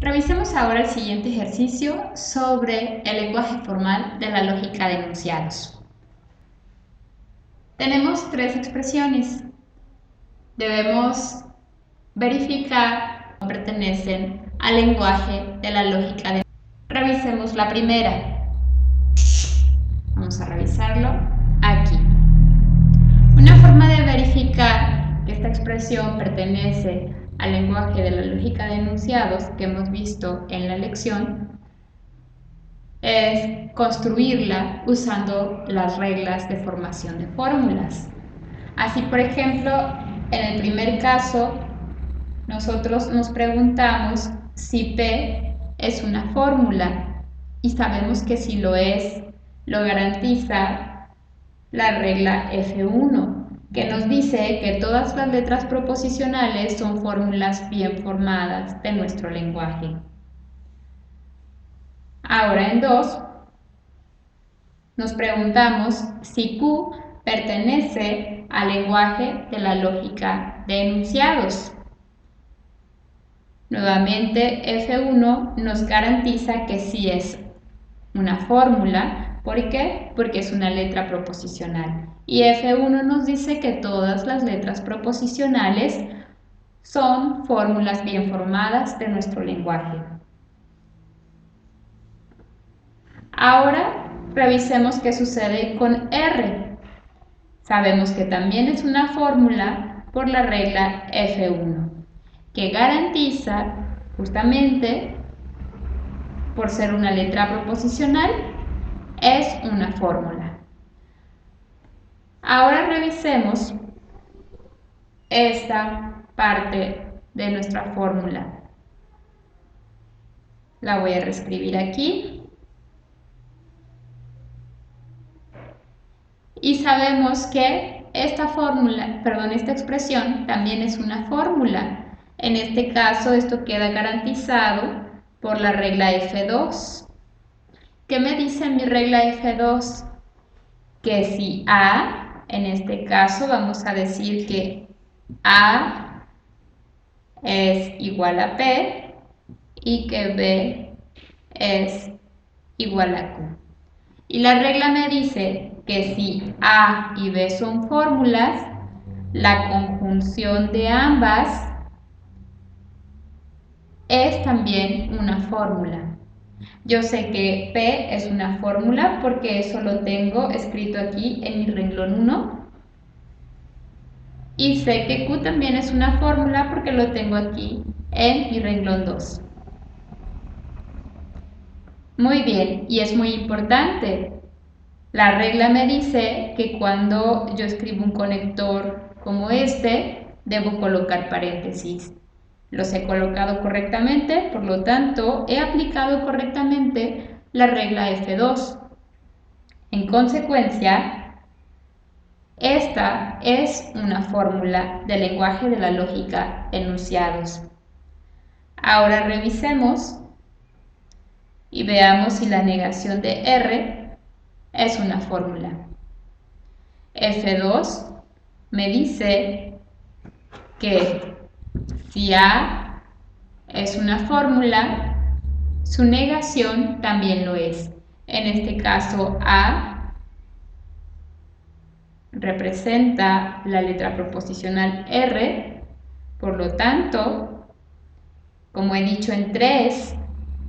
Revisemos ahora el siguiente ejercicio sobre el lenguaje formal de la lógica de enunciados. Tenemos tres expresiones. Debemos verificar si pertenecen al lenguaje de la lógica de enunciados. Revisemos la primera. Vamos a revisarlo aquí. Una forma de verificar que esta expresión pertenece al lenguaje de la lógica de enunciados que hemos visto en la lección es construirla usando las reglas de formación de fórmulas. Así, por ejemplo, en el primer caso, nosotros nos preguntamos si P es una fórmula y sabemos que si lo es, lo garantiza la regla F1, que nos dice que todas las letras proposicionales son fórmulas bien formadas de nuestro lenguaje. Ahora en 2, nos preguntamos si Q pertenece al lenguaje de la lógica de enunciados. Nuevamente, F1 nos garantiza que sí es una fórmula. ¿Por qué? Porque es una letra proposicional. Y F1 nos dice que todas las letras proposicionales son fórmulas bien formadas de nuestro lenguaje. Ahora revisemos qué sucede con R. Sabemos que también es una fórmula por la regla F1, que garantiza justamente, por ser una letra proposicional, es una fórmula. Ahora revisemos esta parte de nuestra fórmula. La voy a reescribir aquí. Y sabemos que esta expresión también es una fórmula. En este caso, esto queda garantizado por la regla F2. ¿Qué me dice mi regla F2? Que si A, en este caso vamos a decir que A es igual a P y que B es igual a Q. Y la regla me dice que si A y B son fórmulas, la conjunción de ambas es también una fórmula. Yo sé que P es una fórmula porque eso lo tengo escrito aquí en mi renglón 1. Y sé que Q también es una fórmula porque lo tengo aquí en mi renglón 2. Muy bien, y es muy importante. La regla me dice que cuando yo escribo un conector como este, debo colocar paréntesis. Los he colocado correctamente, por lo tanto, he aplicado correctamente la regla F2. En consecuencia, esta es una fórmula del lenguaje de la lógica enunciados. Ahora revisemos y veamos si la negación de R es una fórmula. F2 me dice que si A es una fórmula, su negación también lo es. En este caso, A representa la letra proposicional R, por lo tanto, como he dicho en 3,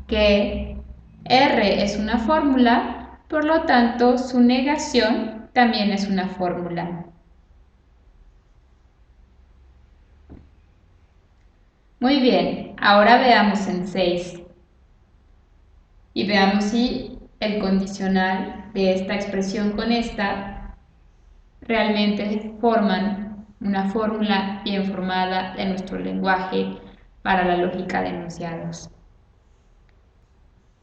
que R es una fórmula, por lo tanto, su negación también es una fórmula. Muy bien, ahora veamos en 6 y veamos si el condicional de esta expresión con esta realmente forman una fórmula bien formada de nuestro lenguaje para la lógica de enunciados.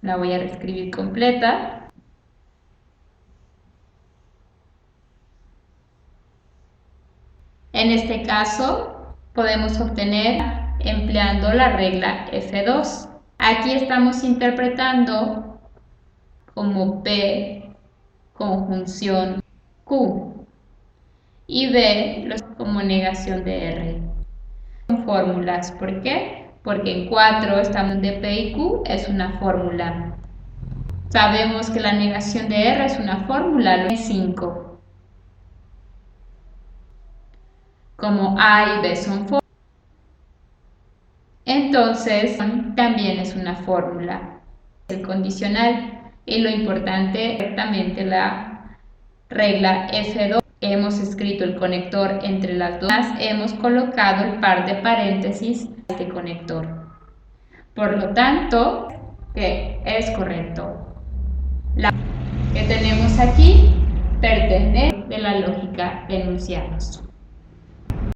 La voy a reescribir completa. En este caso, podemos obtener empleando la regla F2. Aquí estamos interpretando como P conjunción Q y B como negación de R. Son fórmulas. ¿Por qué? porque en 4 estamos de P y Q, es una fórmula. Sabemos que la negación de R es una fórmula, lo es 5. Como A y B son fórmulas, entonces también es una fórmula. El condicional, y lo importante es directamente la regla F2. Hemos escrito el conector entre las dos, hemos colocado el par de paréntesis de este conector. Por lo tanto, que es correcto. La que tenemos aquí pertenece de la lógica de enunciados.